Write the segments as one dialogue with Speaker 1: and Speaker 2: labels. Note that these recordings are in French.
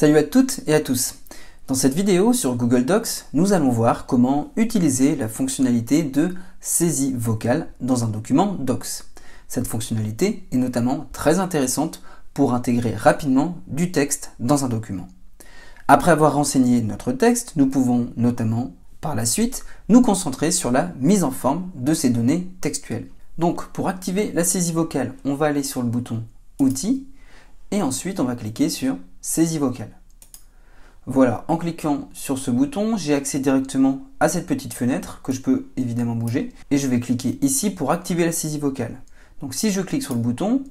Speaker 1: Salut à toutes et à tous. Dans cette vidéo sur Google Docs, nous allons voir comment utiliser la fonctionnalité de saisie vocale dans un document Docs. Cette fonctionnalité est notamment très intéressante pour intégrer rapidement du texte dans un document. Après avoir renseigné notre texte, nous pouvons notamment, par la suite, nous concentrer sur la mise en forme de ces données textuelles. Donc, pour activer la saisie vocale, on va aller sur le bouton Outils et ensuite on va cliquer sur Saisie vocale. Voilà, en cliquant sur ce bouton, j'ai accès directement à cette petite fenêtre que je peux évidemment bouger et je vais cliquer ici pour activer la saisie vocale. Donc si je clique sur le bouton,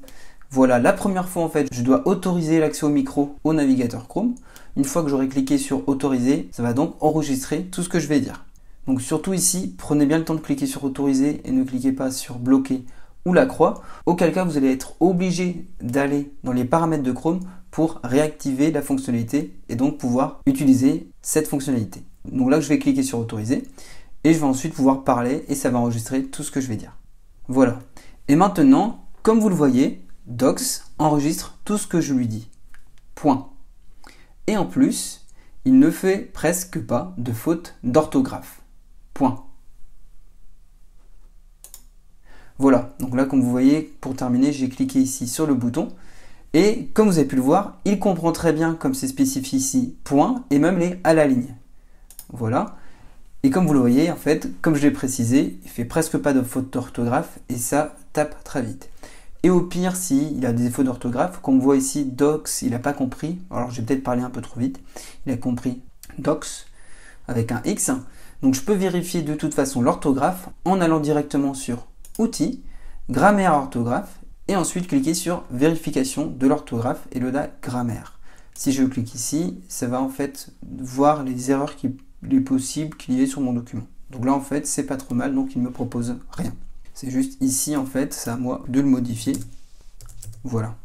Speaker 1: voilà, la première fois en fait, je dois autoriser l'accès au micro au navigateur Chrome. Une fois que j'aurai cliqué sur autoriser, ça va donc enregistrer tout ce que je vais dire. Donc surtout ici, prenez bien le temps de cliquer sur autoriser et ne cliquez pas sur bloquer ou la croix, auquel cas vous allez être obligé d'aller dans les paramètres de Chrome pour réactiver la fonctionnalité et donc pouvoir utiliser cette fonctionnalité. Donc là je vais cliquer sur autoriser et je vais ensuite pouvoir parler et ça va enregistrer tout ce que je vais dire. Voilà. Et maintenant, comme vous le voyez, Docs enregistre tout ce que je lui dis. Point. Et en plus, il ne fait presque pas de faute d'orthographe. Point. Voilà, donc là comme vous voyez, pour terminer, j'ai cliqué ici sur le bouton et comme vous avez pu le voir, il comprend très bien comme c'est spécifié ici, point, et même les à la ligne. Voilà, et comme vous le voyez, en fait, comme je l'ai précisé, il fait presque pas de faute d'orthographe et ça tape très vite. Et au pire, s'il a des défauts d'orthographe, comme on voit ici, Docs, il n'a pas compris, alors j'ai peut-être parlé un peu trop vite, il a compris Docs avec un X, donc je peux vérifier de toute façon l'orthographe en allant directement sur Outils, grammaire orthographe et ensuite cliquer sur vérification de l'orthographe et de la grammaire. Si je clique ici, ça va en fait voir les erreurs qu'il est possible qu'il y ait sur mon document. Donc là en fait c'est pas trop mal, donc il ne me propose rien. C'est juste ici en fait, c'est à moi de le modifier. Voilà.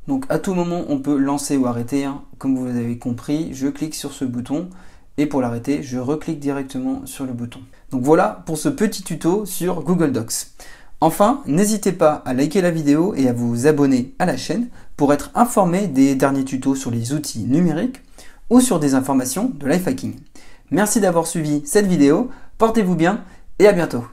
Speaker 1: Donc à tout moment on peut lancer ou arrêter, hein. Comme vous avez compris, je clique sur ce bouton et pour l'arrêter, je reclique directement sur le bouton. Donc voilà pour ce petit tuto sur Google Docs. Enfin, n'hésitez pas à liker la vidéo et à vous abonner à la chaîne pour être informé des derniers tutos sur les outils numériques ou sur des informations de life hacking. Merci d'avoir suivi cette vidéo, portez-vous bien et à bientôt.